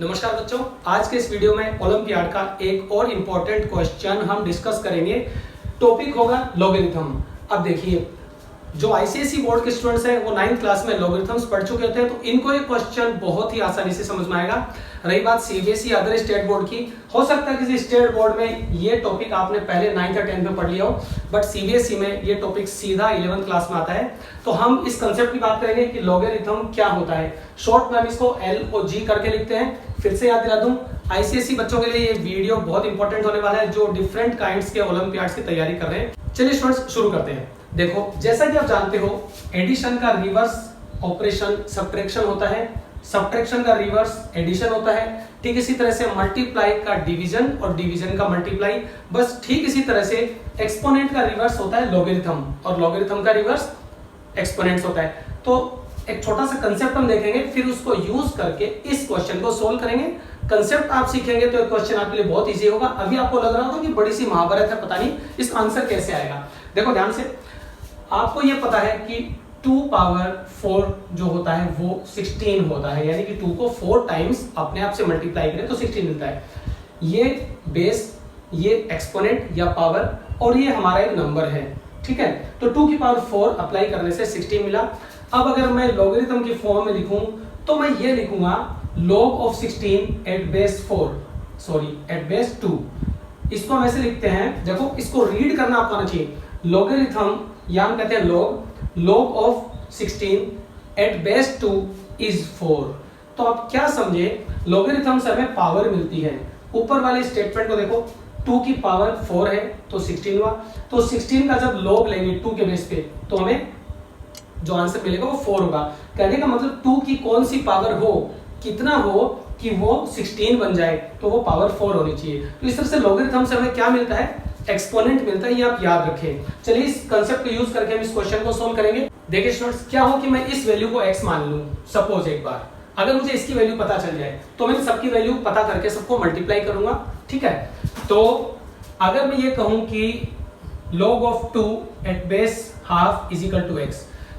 नमस्कार बच्चों, आज के इस वीडियो में ओलंपियाड का एक और इम्पोर्टेंट क्वेश्चन हम डिस्कस करेंगे। टॉपिक होगा लॉगरिथम। अब देखिए, जो आईसीएसई बोर्ड के स्टूडेंट्स हैं वो 9th क्लास में लॉगरिथम्स पढ़ चुके होते हैं, तो इनको ये क्वेश्चन बहुत ही आसानी से समझ में आएगा। रही बात सीबीएसई अदर स्टेट बोर्ड की, हो सकता है किसी स्टेट बोर्ड में ये टॉपिक आपने पहले 9th या 10th में पढ़ लिया हो, बट सीबीएसई में ये टॉपिक सीधा 11th क्लास में आता है। तो हम इस कंसेप्ट की बात करेंगे कि लॉगरिथम क्या होता है। शॉर्ट में हम इसको LOG करके लिखते हैं। फिर से याद दिला दूं, आईसीएसई बच्चों के लिए ये वीडियो बहुत इंपॉर्टेंट होने वाला है जो डिफरेंट काइंड्स के ओलंपियाड्स की तैयारी कर रहे हैं। चलिए स्टूडेंट्स शुरू करते हैं। देखो, जैसा कि आप जानते हो, एडिशन का रिवर्स ऑपरेशन सब्ट्रैक्शन होता है, सब्ट्रैक्शन का रिवर्स एडिशन होता है। ठीक इसी तरह से मल्टीप्लाई का डिवीजन और डिवीजन का मल्टीप्लाई, बस ठीक इसी तरह से एक्सपोनेंट का रिवर्स होता है लॉगरिथम और लॉगरिथम का रिवर्स एक्सपोनेंट्स होता है। तो एक छोटा सा कंसेप्ट हम देखेंगे, फिर उसको यूज करके इस क्वेश्चन को सोल्व करेंगे। कंसेप्ट आप सीखेंगे तो क्वेश्चन आपके लिए बहुत इजी होगा। अभी आपको लग रहा होगा कि बड़ी सी महाभारत है, पता नहीं इसका आंसर कैसे आएगा। देखो ध्यान से, आपको ये पता है कि 2 पावर 4 जो होता है वो 16 होता है, यानी कि 2 को 4 टाइम्स अपने आप से मल्टीप्लाई करें तो 16 मिलता है। ये बेस, ये एक्सपोनेंट या पावर, और ये हमारा एक नंबर है, ठीक है। तो 2 की पावर 4 अप्लाई करने से 16 मिला। अब अगर मैं लॉगरिथम की फॉर्म में लिखूं तो मैं ये लिखूंगा log of 16 एट बेस 2। इसको हम ऐसे लिखते हैं, देखो इसको रीड करना आपको आना चाहिए। लॉगरिथम या हम कहते हैं log of 16 at base 2 is 4। तो आप क्या समझे, लॉगरिथम से हमें पावर मिलती है। ऊपर वाले स्टेटमेंट को देखो, 2 की पावर 4 है तो 16 हुआ। तो 16 का जब log लेंगे 2 के बेस पे तो हमें जो आंसर मिलेगा वो 4 होगा। कहने का मतलब 2 की कौन सी पावर हो, कितना हो कि वो 16 बन जाए, तो वो पावर 4 होनी चाहिए। तो इस तरह से लॉगरिथम से हमें क्या मिलता है, एक्सपोनेंट मिलता है। ये आप याद रखें। चलिए इस कंसेप्ट को यूज करके हम इस क्वेश्चन को सोल्व करेंगे। देखिए स्टूडेंट्स, क्या हो कि मैं इस वैल्यू को x मान लूं। सपोज एक बार अगर मुझे इसकी वैल्यू पता चल जाए तो मैं सबकी वैल्यू पता करके सबको मल्टीप्लाई करूंगा, ठीक है। तो अगर मैं ये कहूं कि log of 2 at base half is equal to x,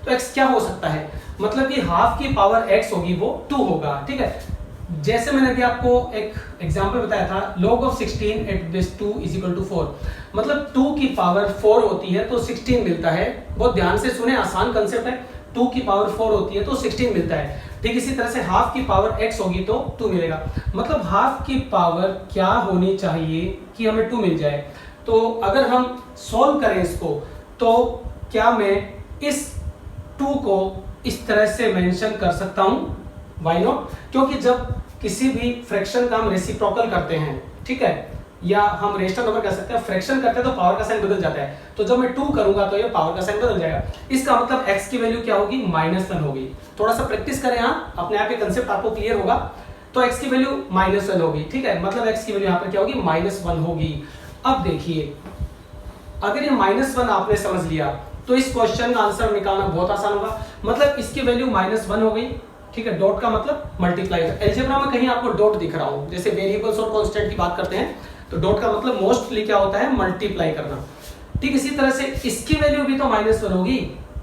तो x क्या हो सकता है, मतलब कि हाफ की पावर x होगी वो 2 होगा, ठीक है। जैसे मैंने अभी आपको एक एग्जांपल बताया था, log of 16 at base 2 is equal to 4, मतलब 2 की पावर 4 होती है तो 16 मिलता है। बहुत ध्यान से सुने, आसान कंसेप्ट है। 2 की पावर 4 होती है तो 16 मिलता है। ठीक इसी तरह से हाफ की पावर x होगी तो 2 मिलेगा। मतलब हाफ की पावर क्या होनी चाहिए कि हमें 2 मिल जाए। तो अगर हम सॉल्व करें इसको, तो क्या मैं इस 2 को इस तरह से मेंशन कर सकता हूं, व्हाई नॉट, क्योंकि जब किसी भी फ्रैक्शन का हम रेसिप्रोकल करते हैं, ठीक है, या हम रेशनल नंबर कह सकते हैं, फ्रैक्शन करते हैं तो पावर का साइन बदल जाता है। तो जब मैं 2 करूंगा तो ये पावर का साइन बदल जाएगा। इसका मतलब x की वैल्यू क्या होगी, -1 होगी। थोड़ा सा प्रैक्टिस करें, यहाँ अपने आप ये कंसेप्ट आपको क्लियर होगा। तो x की वैल्यू -1 होगी, ठीक है, मतलब x की वैल्यू यहाँ पर क्या होगी, -1 होगी। अब देखिए, अगर ये -1 आपने समझ लिया तो इस क्वेश्चन का आंसर निकालना बहुत आसान होगा। मतलब इसकी वैल्यू -1 हो गई, ठीक है। डॉट का मतलब मल्टीप्लाई। अलजेब्रा में कहीं आपको डॉट दिख रहा हो, जैसे वेरिएबल्स और कांस्टेंट की बात करते हैं, तो डॉट का मतलब मोस्टली क्या होता है, मल्टीप्लाई करना। ठीक इसी तरह से इसकी वैल्यू भी तो -1 होगी,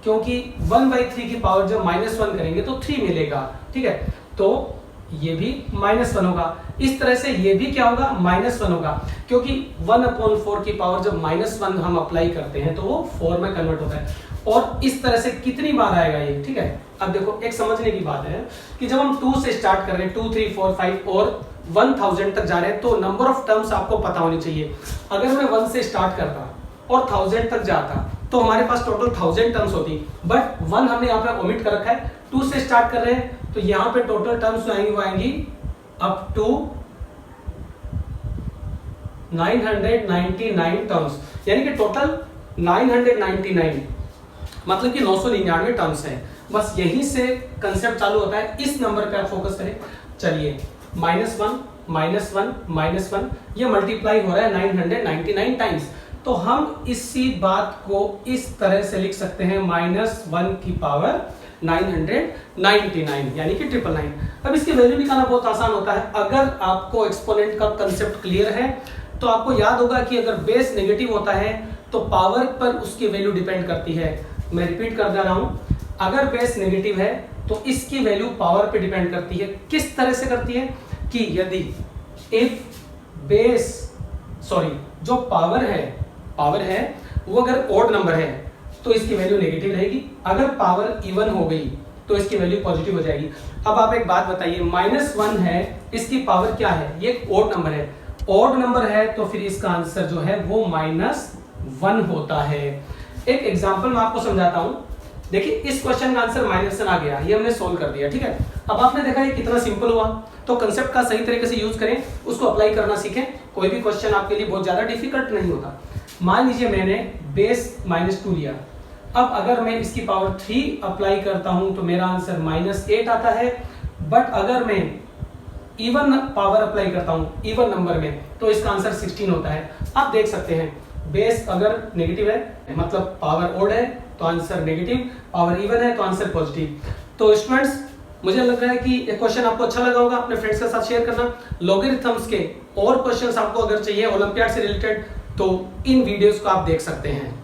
क्योंकि 1/3 की पावर जब -1 करेंगे तो 3 मिलेगा, ठीक है। तो ये भी -1 होगा। इस तरह से ये भी क्या होगा, -1 होगा, क्योंकि 1/4 की पावर जब -1 हम अप्लाई करते हैं तो वो 4 में कन्वर्ट होता है। और इस तरह से कितनी बार आएगा ये, ठीक है। अब देखो, एक समझने की बात है कि जब हम 2 से स्टार्ट कर रहे हैं, 2, 3, 4, 5 और 1000 तक जा रहे हैं, तो नंबर ऑफ टर्म्स आपको पता होनी चाहिए। अगर मैं 1 से स्टार्ट करता और 1000 तक जाता तो हमारे पास टोटल 1000 टर्म्स होती, बट 1 हमने यहाँ पे ओमिट कर रखा है। 2 से स्टार्ट कर रहे हैं तो यहाँ पे टोटल टर्म्स जो आएंगी वो आएंगी अप टू 999 टर्म्स, यानी कि टोटल 999, मतलब कि 999 टर्म्स है। बस यहीं से कंसेप्ट चालू होता है। इस नंबर पे आप फोकस करें। चलिए, -1 ये मल्टीप्लाई हो रहा है 999 टाइम्स। तो हम इसी बात को इस तरह से लिख सकते हैं, -1 की पावर 999, यानी कि 999। अब इसकी वैल्यू निकालना बहुत आसान होता है। अगर आपको एक्सपोनेंट का कंसेप्ट क्लियर है तो आपको याद होगा कि अगर बेस नेगेटिव होता है तो पावर पर उसकी वैल्यू डिपेंड करती है। मैं रिपीट कर दे रहा हूं, अगर बेस नेगेटिव है तो इसकी वैल्यू पावर पे डिपेंड करती है। किस तरह से करती है कि यदि इफ बेस जो पावर है वो अगर ऑड नंबर है तो इसकी वैल्यू नेगेटिव रहेगी, अगर पावर इवन हो गई तो इसकी वैल्यू पॉजिटिव हो जाएगी। अब आप एक बात बताइए, -1 है, इसकी पावर क्या है, ये ऑड नंबर है, ऑड नंबर है तो फिर इसका आंसर जो है वो -1 होता है। एक एग्जांपल मैं आपको समझाता हूं। देखिए इस क्वेश्चन का आंसर -1 आ गया, ये हमने सोल्व कर दिया, ठीक है। अब आपने देखा ये कितना सिंपल हुआ, तो कंसेप्ट का सही तरीके से यूज करें, उसको अप्लाई करना सीखें। कोई भी क्वेश्चन आपके लिए बहुत ज्यादा डिफिकल्ट नहीं होता। मान लीजिए मैंने बेस -2 लिया, अब अगर मैं इसकी पावर 3 अप्लाई करता हूं तो मेरा आंसर -8 आता है। बट अगर मैं इवन पावर अप्लाई करता हूं इवन नंबर में तो इसका आंसर 16 होता है। आप देख सकते हैं बेस अगर नेगेटिव है मतलब पावर ओड है तो आंसर नेगेटिव, पावर इवन है तो आंसर पॉजिटिव। तो स्टूडेंट्स मुझे लग रहा है कि ये क्वेश्चन आपको अच्छा लगा होगा, अपने फ्रेंड्स के साथ शेयर करना। लॉगरिथम्स के और क्वेश्चंस आपको अगर चाहिए ओलंपियाड से रिलेटेड तो इन वीडियोस को आप देख सकते हैं।